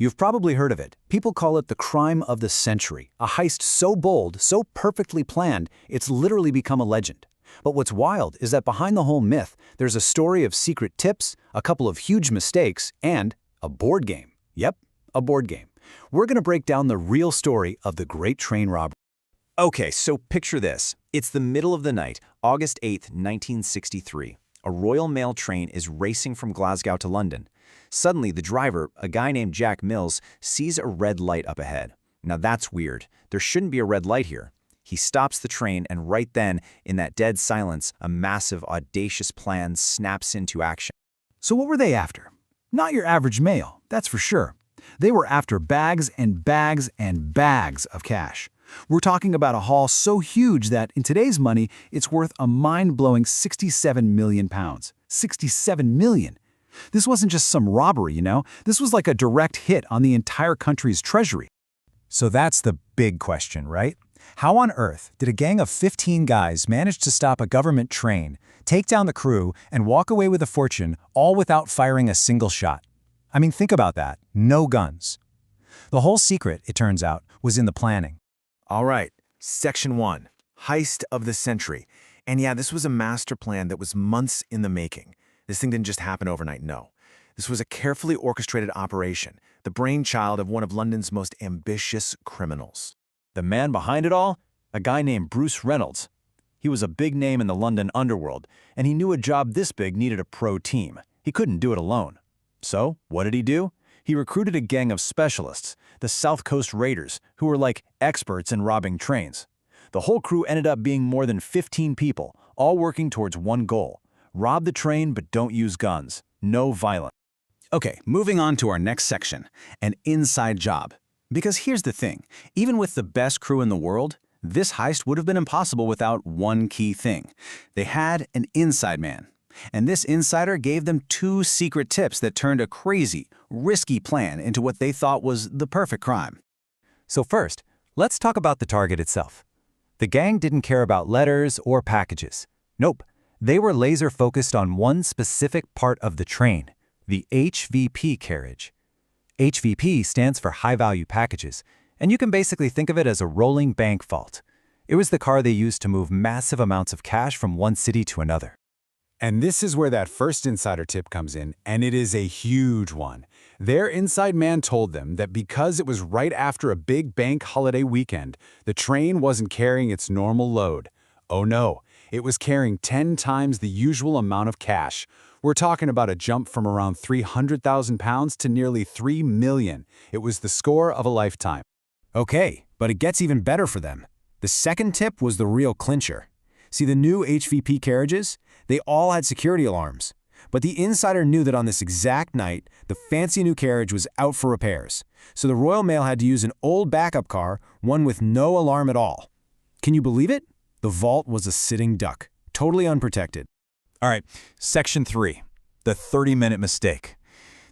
You've probably heard of it. People call it the crime of the century, a heist so bold, so perfectly planned, it's literally become a legend. But what's wild is that behind the whole myth, there's a story of secret tips, a couple of huge mistakes, and a board game. Yep, a board game. We're going to break down the real story of the Great Train Robbery. Okay, so picture this. It's the middle of the night, August 8th, 1963. A Royal Mail train is racing from Glasgow to London. Suddenly, the driver, a guy named Jack Mills, sees a red light up ahead. Now that's weird. There shouldn't be a red light here. He stops the train, and right then, in that dead silence, a massive, audacious plan snaps into action. So what were they after? Not your average mail, that's for sure. They were after bags and bags and bags of cash. We're talking about a haul so huge that, in today's money, it's worth a mind-blowing £67 million. 67 million! This wasn't just some robbery, This was like a direct hit on the entire country's treasury. So that's the big question, right? How on earth did a gang of 15 guys manage to stop a government train, take down the crew, and walk away with a fortune, all without firing a single shot? I mean, think about that. No guns. The whole secret, it turns out, was in the planning. All right, Section 1, Heist of the Century. And yeah, this was a master plan that was months in the making. This thing didn't just happen overnight, no. This was a carefully orchestrated operation, the brainchild of one of London's most ambitious criminals. The man behind it all? A guy named Bruce Reynolds. He was a big name in the London underworld, and he knew a job this big needed a pro team. He couldn't do it alone. So, what did he do? He recruited a gang of specialists, the South Coast Raiders, who were like experts in robbing trains. The whole crew ended up being more than 15 people, all working towards one goal. Rob the train, but don't use guns. No violence. Okay, moving on to our next section, an inside job. Because here's the thing, even with the best crew in the world, this heist would have been impossible without one key thing. They had an inside man. And this insider gave them 2 secret tips that turned a crazy, risky plan into what they thought was the perfect crime. So first, let's talk about the target itself. The gang didn't care about letters or packages. Nope, they were laser-focused on one specific part of the train, the HVP carriage. HVP stands for high-value packages, and you can basically think of it as a rolling bank vault. It was the car they used to move massive amounts of cash from one city to another. And this is where that first insider tip comes in, and it is a huge one. Their inside man told them that because it was right after a big bank holiday weekend, the train wasn't carrying its normal load. Oh no, it was carrying 10 times the usual amount of cash. We're talking about a jump from around £300,000 to nearly $3 million. It was the score of a lifetime. Okay, but it gets even better for them. The second tip was the real clincher. See, the new HVP carriages? They all had security alarms. But the insider knew that on this exact night, the fancy new carriage was out for repairs. So the Royal Mail had to use an old backup car, one with no alarm at all. Can you believe it? The vault was a sitting duck, totally unprotected. All right, Section 3, the 30-minute mistake.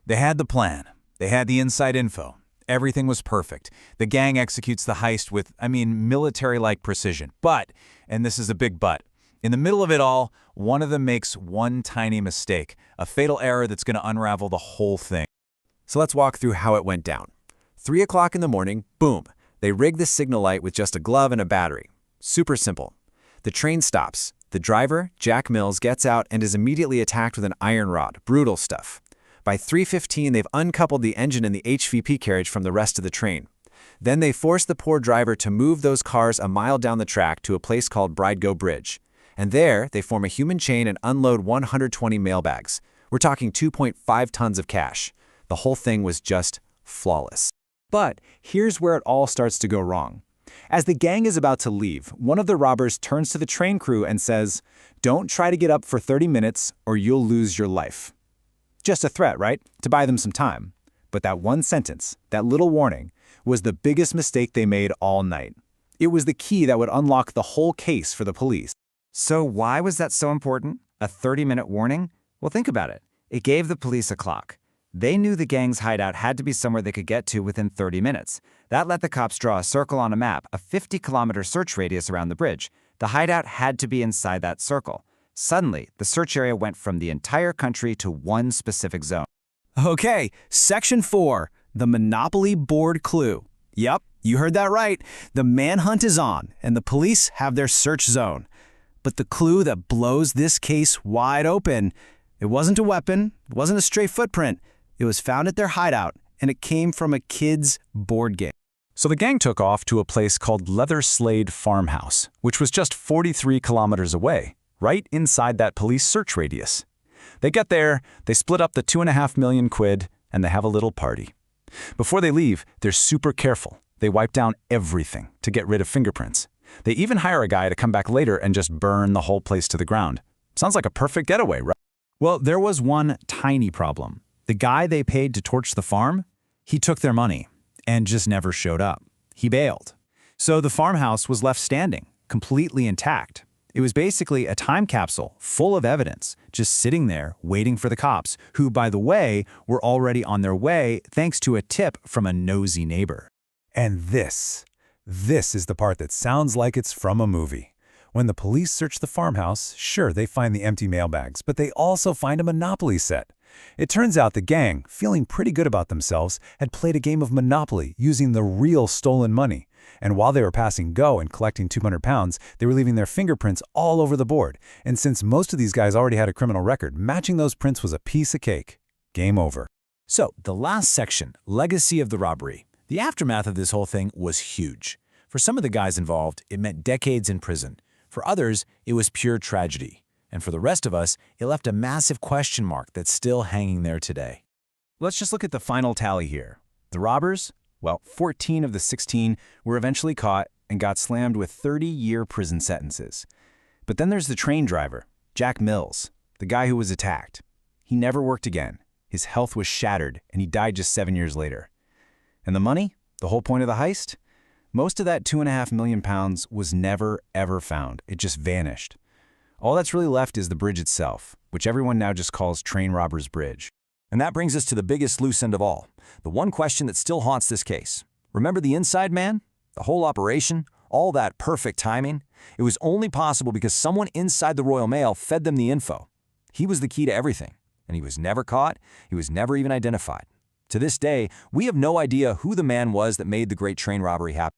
They had the plan. They had the inside info. Everything was perfect. The gang executes the heist with, military-like precision. But, and this is a big but, in the middle of it all, one of them makes one tiny mistake, a fatal error that's going to unravel the whole thing. So let's walk through how it went down. 3 o'clock in the morning, boom, they rig the signal light with just a glove and a battery. Super simple. The train stops. The driver, Jack Mills, gets out and is immediately attacked with an iron rod. Brutal stuff. By 3:15, they've uncoupled the engine in the HVP carriage from the rest of the train. Then they force the poor driver to move those cars a mile down the track to a place called Bridego Bridge. And there, they form a human chain and unload 120 mailbags. We're talking 2.5 tons of cash. The whole thing was just flawless. But here's where it all starts to go wrong. As the gang is about to leave, one of the robbers turns to the train crew and says, "Don't try to get up for 30 minutes or you'll lose your life." Just a threat, right? To buy them some time. But that one sentence, that little warning, was the biggest mistake they made all night. It was the key that would unlock the whole case for the police. So why was that so important? A 30-minute warning? Well, think about it. It gave the police a clock. They knew the gang's hideout had to be somewhere they could get to within 30 minutes. That let the cops draw a circle on a map, a 50-kilometer search radius around the bridge. The hideout had to be inside that circle. Suddenly, the search area went from the entire country to one specific zone. Okay, Section 4, the Monopoly board clue. Yep, you heard that right. The manhunt is on, and the police have their search zone. But the clue that blows this case wide open, it wasn't a weapon, it wasn't a stray footprint. It was found at their hideout, and it came from a kid's board game. So the gang took off to a place called Leather Slade Farmhouse, which was just 43 kilometers away, right inside that police search radius. They get there, they split up the £2.5 million, and they have a little party. Before they leave, they're super careful. They wipe down everything to get rid of fingerprints. They even hire a guy to come back later and just burn the whole place to the ground. Sounds like a perfect getaway, right? Well, there was one tiny problem. The guy they paid to torch the farm, he took their money and just never showed up. He bailed. So the farmhouse was left standing, completely intact. It was basically a time capsule full of evidence, just sitting there waiting for the cops, who, by the way, were already on their way thanks to a tip from a nosy neighbor. And this is the part that sounds like it's from a movie. When the police search the farmhouse, sure, they find the empty mailbags, but they also find a Monopoly set. It turns out the gang, feeling pretty good about themselves, had played a game of Monopoly using the real stolen money. And while they were passing go and collecting 200 pounds, they were leaving their fingerprints all over the board. And since most of these guys already had a criminal record, matching those prints was a piece of cake. Game over. So, the last section, Legacy of the Robbery. The aftermath of this whole thing was huge. For some of the guys involved, it meant decades in prison. For others, it was pure tragedy. And for the rest of us, it left a massive question mark that's still hanging there today. Let's just look at the final tally here. The robbers? Well, 14 of the 16 were eventually caught and got slammed with 30-year prison sentences. But then there's the train driver, Jack Mills, the guy who was attacked. He never worked again. His health was shattered, and he died just 7 years later. And the money? The whole point of the heist? Most of that £2.5 million was never, ever found. It just vanished. All that's really left is the bridge itself, which everyone now just calls Train Robbers Bridge. And that brings us to the biggest loose end of all, the one question that still haunts this case. Remember the inside man? The whole operation? All that perfect timing? It was only possible because someone inside the Royal Mail fed them the info. He was the key to everything, and he was never caught, he was never even identified. To this day, we have no idea who the man was that made the great train robbery happen.